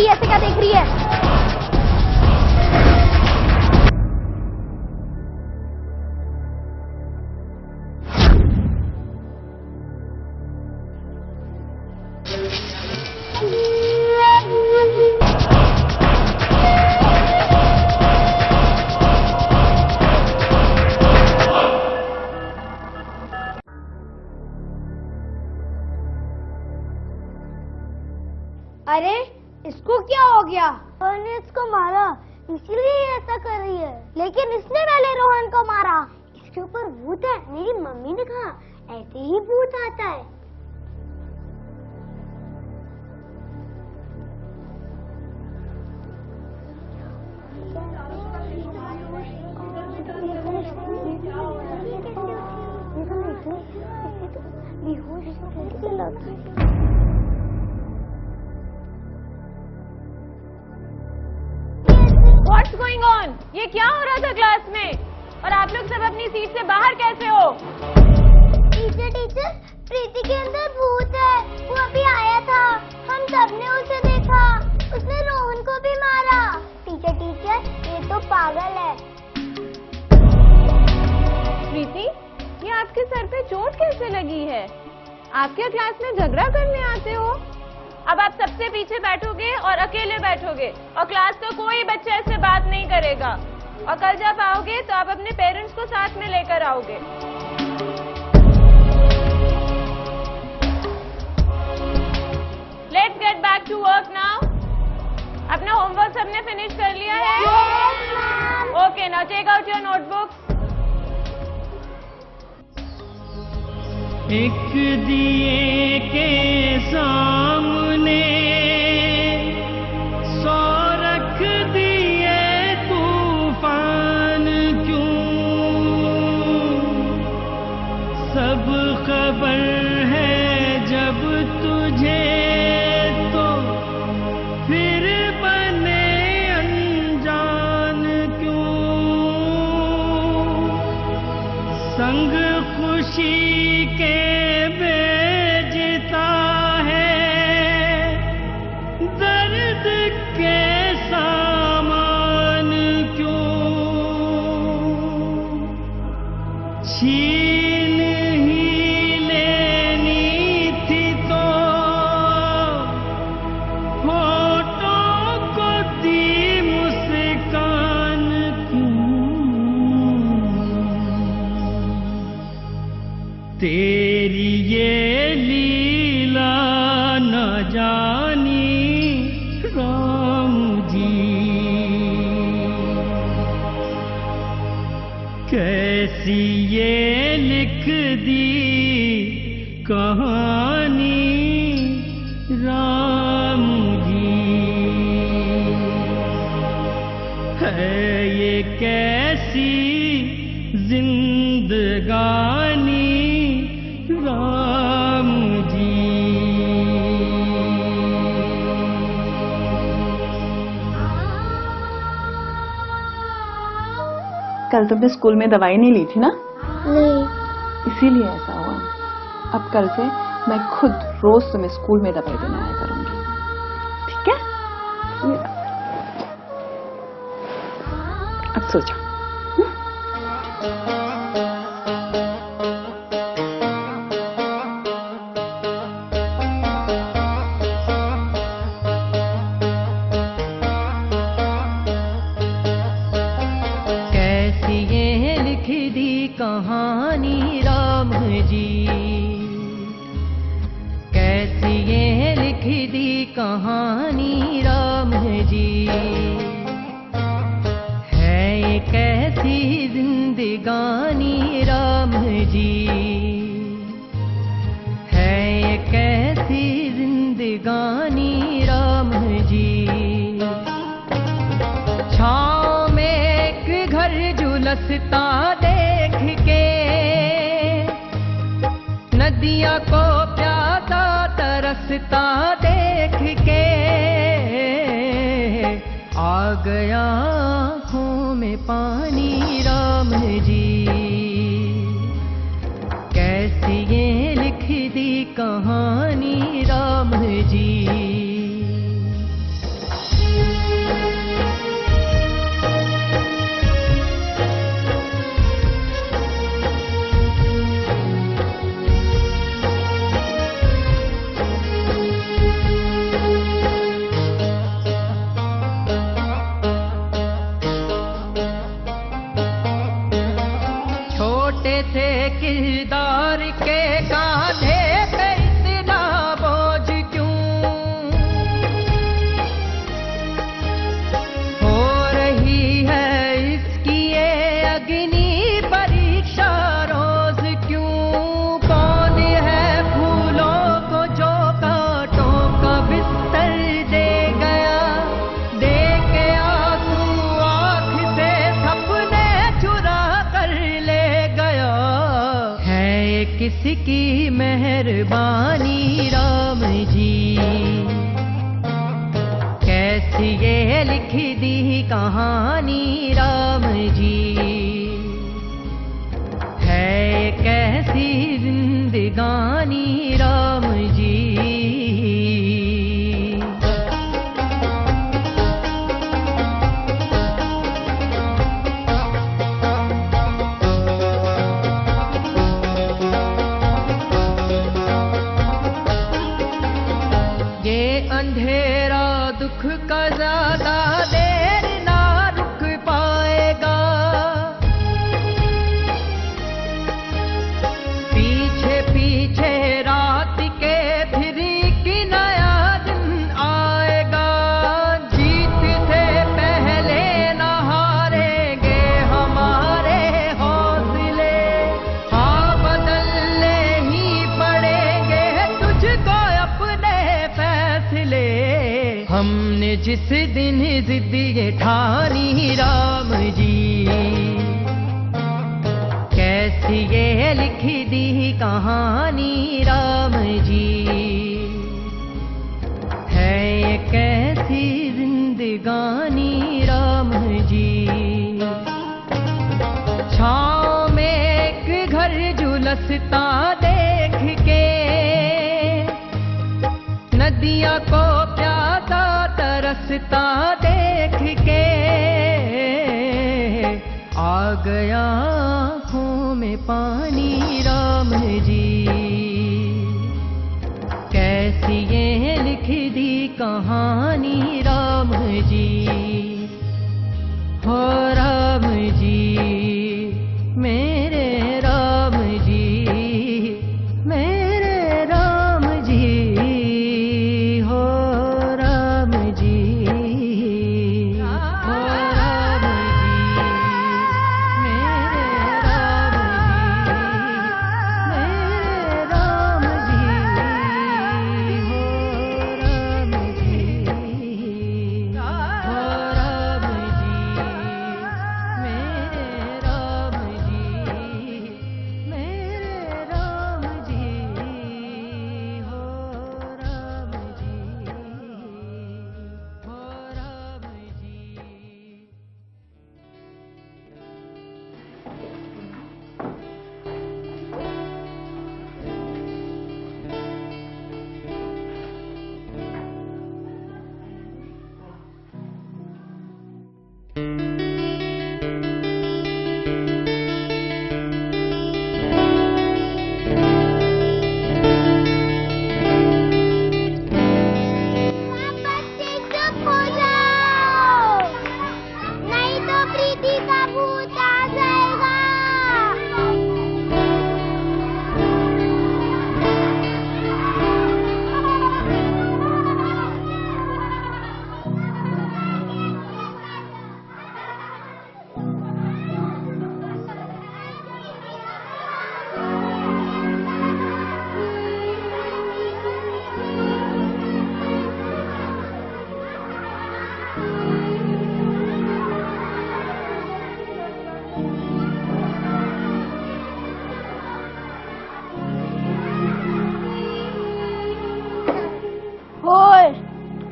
ऐसे क्या देख रही है? अरे इसको क्या हो गया? रोहन ने इसको मारा, इसीलिए ऐसा कर रही है। लेकिन इसने पहले रोहन को मारा। इसके ऊपर भूत है। मेरी मम्मी ने कहा ऐसे ही भूत आता है। What's going on? ये क्या हो रहा था क्लास में? और आप लोग सब अपनी सीट से बाहर कैसे हो? टीचर, प्रीति के अंदर भूत है। वो अभी आया था, हम सबने उसे देखा। उसने रोहन को भी मारा। टीचर, ये तो पागल है। प्रीति, ये आपके सर पे चोट कैसे लगी है? आप क्या क्लास में झगड़ा करने आते हो? अब आप सबसे पीछे बैठोगे और अकेले बैठोगे और क्लास का कोई बच्चा ऐसे बात नहीं करेगा। और कल जब आओगे तो आप अपने पेरेंट्स को साथ में लेकर आओगे। Let's get back to work now. अपना होमवर्क सबने फिनिश कर लिया है? Okay, now take out your notebooks. एक दिए के सामने 100 रख दिए तूफान क्यों? सब खबर है जब तुझे तो फिर बने अनजान क्यों? संग खुशी के बेजता है दर्द के सामान क्यों? छीन ही लेनी थी तो होठों को दी मुस्कान क्यों? तेरी ये लीला न जानी राम जी, कैसी ये लिख दी कहानी राम जी। है ये कैसी जिंदगानी राम जी। कल तुमने स्कूल में दवाई नहीं ली थी ना? नहीं। इसीलिए ऐसा हुआ। अब कल से मैं खुद रोज तुम्हें स्कूल में दवाई देने आया करूंगी, ठीक है? अब सो जाओ। दी कहानी राम जी, है एक ऐसी जिंदगानी राम जी, है एक ऐसी जिंदगानी राम जी। छाँव में एक घर झुलसता देख के, नदिया को प्यासा तरसता देख के, आ गया आँखों में पानी राम जी। कैसी ये लिख दी कहानी राम जी। किरदार के कांधे पे इतना बोझ क्यों, हो रही है इसकी ये अग्नि परीक्षा रोज क्यों। कौन है फूलों को जो कांटों का बिस्तर दे गया, दे के आंसू आँख से सपने चुरा कर ले गया। किसकी मेहरबानी राम जी, कैसी ये लिख दी कहानी राम जी, है कैसी जिंदगानी राम जी। अंधेरा दुख का ज्यादा देर ना रुक पाएगा, पीछे पीछे रात के फिर की नया दिन आएगा। जीत से पहले न हारेंगे हमारे हौसले, हाँ बदलने ही पड़ेंगे तुझको अपने फैसले। हमने जिस दिन जिद ये ठानी राम जी, कैसी ये लिख दी कहानी राम जी, है ये कैसी जिंदगानी राम जी। छाँव में एक घर झुलसता देख के, नदिया को प्यासा तरसता देख के, आ गया आँखों में पानी राम जी। कैसी ये लिख दी कहानी राम जी, हो राम जी मेरे राम जी, मेरे राम जी।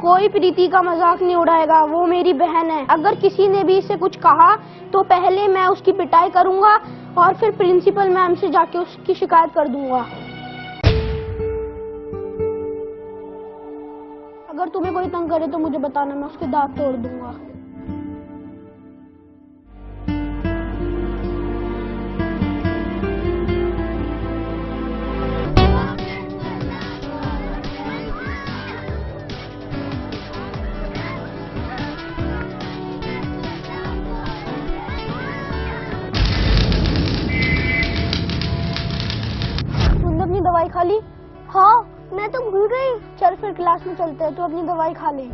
कोई प्रीति का मजाक नहीं उड़ाएगा, वो मेरी बहन है। अगर किसी ने भी इसे कुछ कहा तो पहले मैं उसकी पिटाई करूंगा और फिर प्रिंसिपल मैम से जाके उसकी शिकायत कर दूंगा। अगर तुम्हें कोई तंग करे तो मुझे बताना, मैं उसके दांत तोड़ दूंगा। दवाई खा ली? हाँ, मैं तो भूल गई। चल फिर क्लास में चलते हैं, तो अपनी दवाई खा ले।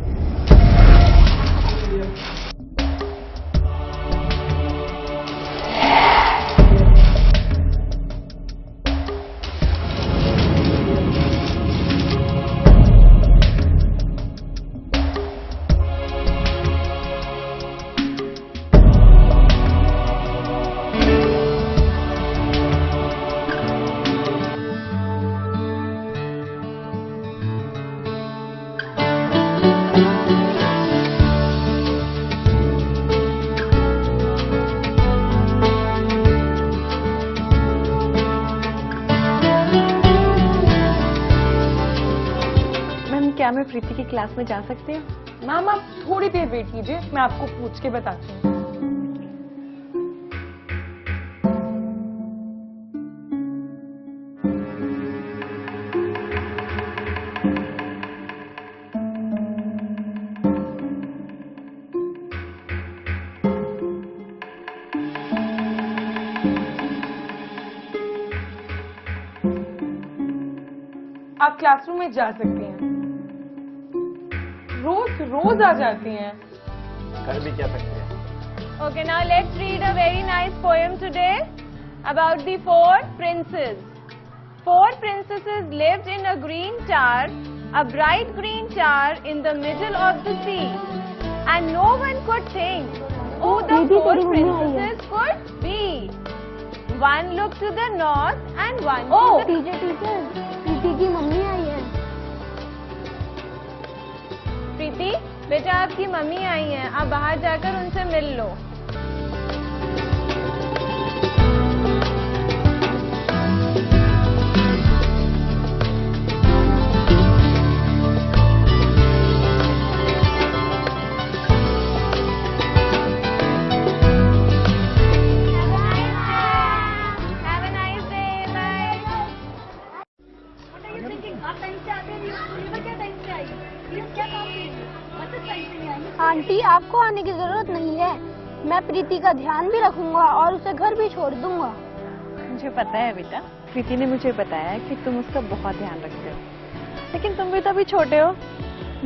क्या मैं प्रीति की क्लास में जा सकती हूँ? मैम आप थोड़ी देर वेट कीजिए, मैं आपको पूछ के बताती हूँ। आप क्लासरूम में जा सकती हैं। रोज आ जाती हैं। कर भी क्या सकते हैं। Okay, now let's read a very nice poem today about the four princes. Four princesses lived in a green tower, a bright green tower in the middle of the sea, and no one could think who the four princesses could be. One looked to the north and one to the... teacher, Preeti की mummy आई है। प्रीति, बेटा आपकी mummy आई हैं, आप बाहर जाकर उनसे मिल लो। Aunty, आपको आने की जरूरत नहीं है। मैं प्रीति का ध्यान भी रखूंगा और उसे घर भी छोड़ दूंगा। मुझे पता है बेटा, प्रीति ने मुझे बताया कि तुम उसका बहुत ध्यान रखते हो, लेकिन तुम भी तो अभी छोटे हो।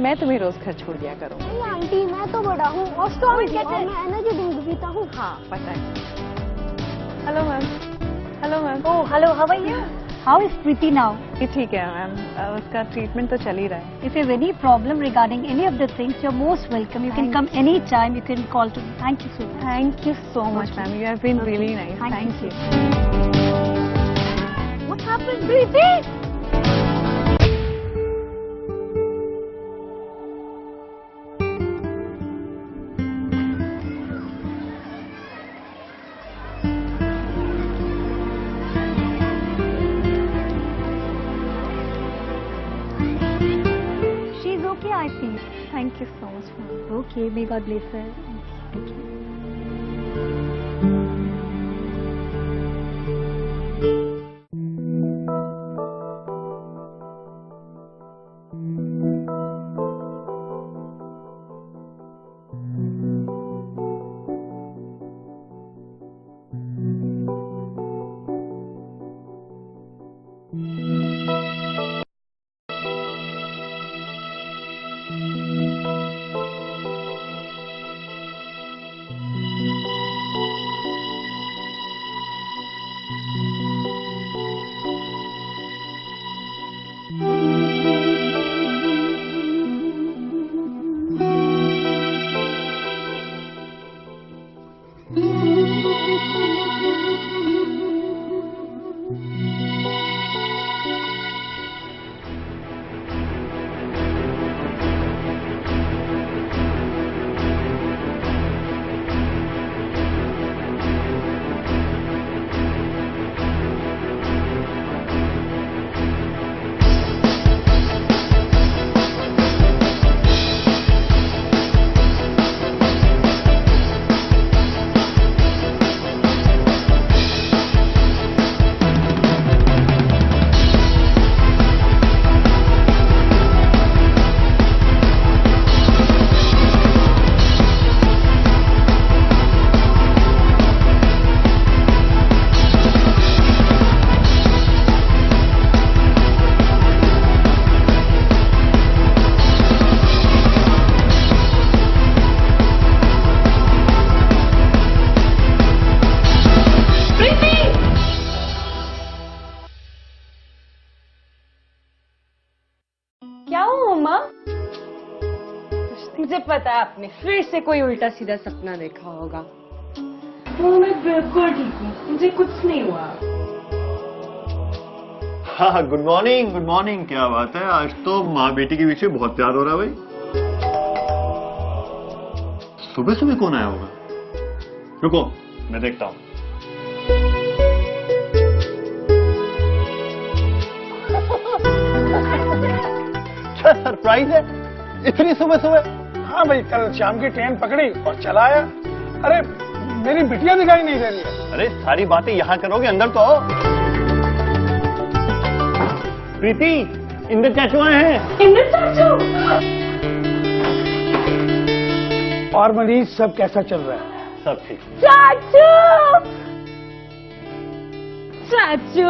मैं तुम्हें रोज घर छोड़ दिया करूँगी। नहीं आंटी, मैं तो बड़ा हूँ और स्ट्रॉन्ग मैं एनर्जी ड्रिंक पीता हूँ। हाँ पता है। Hello ma'am. Hello ma'am. Oh hello, how are you? How is Preeti now? ठीक है मैम, उसका ट्रीटमेंट तो चल ही रहा है। If you have any problem regarding any of the things, you're most welcome. You can come any time. You can call to me. Thank you so much. Thank you so much, ma'am. You have been really nice. Thank you. What happened, Preeti? I feel. Thank you so much, ma'am. Okay, may God bless her. Thank you. मम्मा? मुझे पता है आपने फिर से कोई उल्टा सीधा सपना देखा होगा। वो मैं बिल्कुल ठीक हूँ, मुझे कुछ नहीं हुआ। हाँ, गुड मॉर्निंग, गुड मॉर्निंग। क्या बात है, आज तो माँ बेटी के बीच में बहुत प्यार हो रहा है भाई। सुबह सुबह कौन आया होगा? रुको, मैं देखता हूँ। क्या सरप्राइज है इतनी सुबह सुबह? हाँ भाई, कल शाम की ट्रेन पकड़ी और चला आया। अरे मेरी बिटिया दिखाई नहीं दे रही है। अरे सारी बातें यहाँ करोगे, अंदर तो आओ। प्रीति, इंद्र चाचू आए हैं। इंद्र चाचू। और मरीज सब कैसा चल रहा है? सब ठीक। चाचू, चाचू।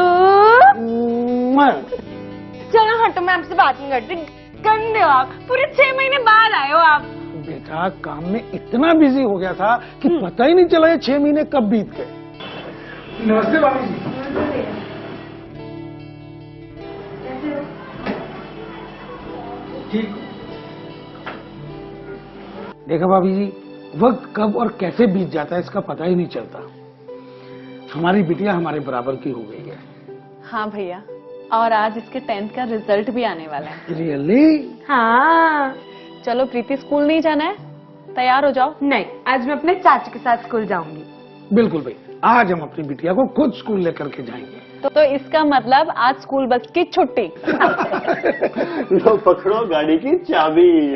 चलो हटो, मैं आपसे बात नहीं करती। गंदे हो आप, पूरे 6 महीने बाद आए हो आप। बेटा काम में इतना बिजी हो गया था कि पता ही नहीं चला ये 6 महीने कब बीत गए। नमस्ते भाभी जी। ठीक। देखा भाभी जी, वक्त कब और कैसे बीत जाता है इसका पता ही नहीं चलता। हमारी बिटिया हमारे बराबर की हो गई है। हाँ भैया, और आज इसके 10th का रिजल्ट भी आने वाला है। रियली? हाँ। चलो प्रीति, स्कूल नहीं जाना है? तैयार हो जाओ। नहीं, आज मैं अपने चाचू के साथ स्कूल जाऊंगी। बिल्कुल भाई, आज हम अपनी बिटिया को खुद स्कूल लेकर के जाएंगे। तो इसका मतलब आज स्कूल बस की छुट्टी। लो पकड़ो गाड़ी की चाबी।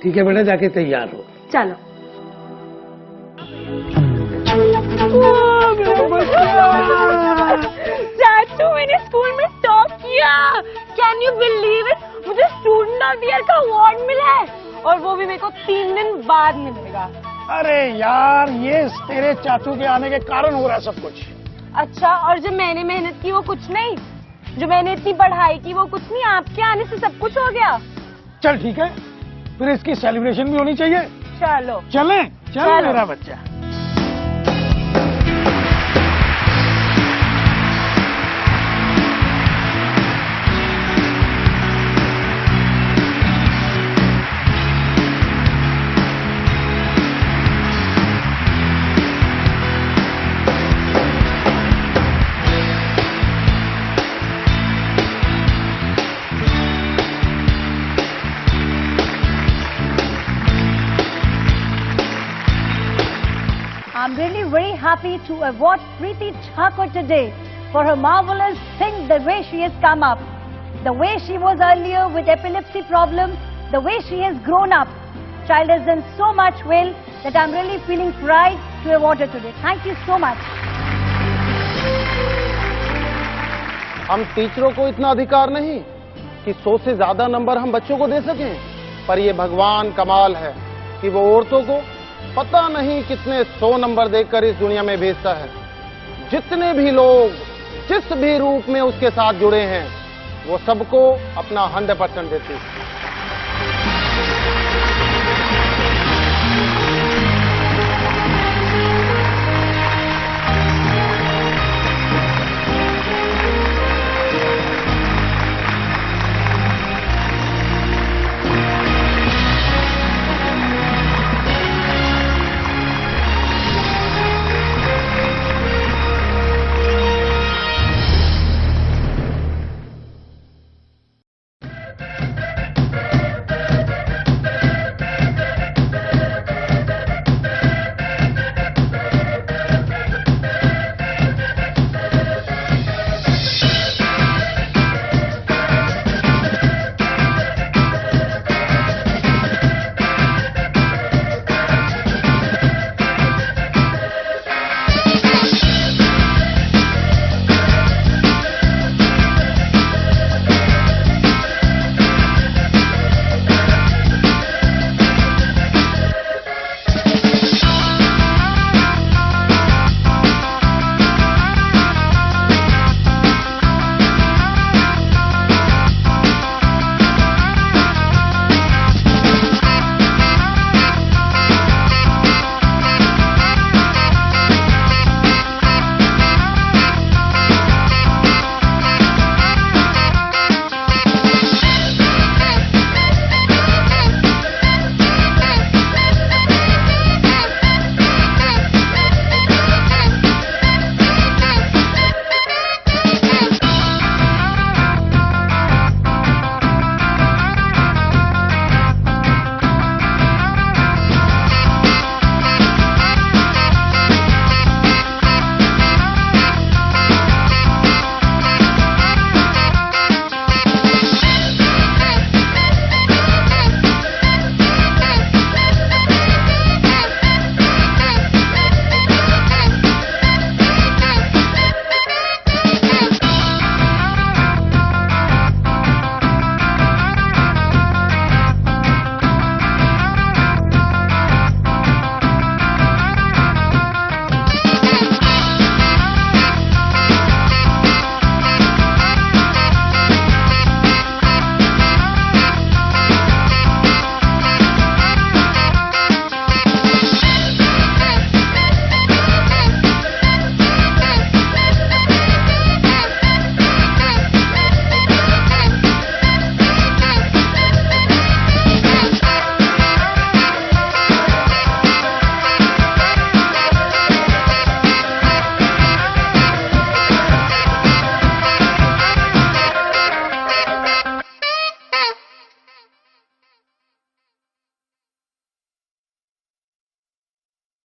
ठीक है बेटा, जाके तैयार हो। चलो। चाचू, मैंने स्कूल में टॉप किया। Can you believe it? मुझे स्टूडेंट ऑफ ईयर का अवार्ड मिला है, और वो भी मेरे को 3 दिन बाद मिलेगा। अरे यार, ये तेरे चाचू के आने के कारण हो रहा है सब कुछ। अच्छा, और जो मैंने मेहनत की वो कुछ नहीं? जो मैंने इतनी पढ़ाई की वो कुछ नहीं? आपके आने से सब कुछ हो गया। चल ठीक है, फिर इसकी सेलिब्रेशन भी होनी चाहिए। चलो चलें। चल मेरा बच्चा। I'm really very happy to award Preeti Thakur today for her marvelous thing, the way she has come up, the way she was earlier with epilepsy problem, the way she has grown up. Child has done so much well that I'm really feeling pride to award her today. Thank you so much. हम टीचरों को इतना अधिकार नहीं कि 100 से ज्यादा number हम बच्चों को दे सकें, पर ये भगवान कमाल है कि वो औरतों को पता नहीं कितने 100 नंबर देकर इस दुनिया में भेजता है। जितने भी लोग जिस भी रूप में उसके साथ जुड़े हैं, वो सबको अपना 100% देते हैं।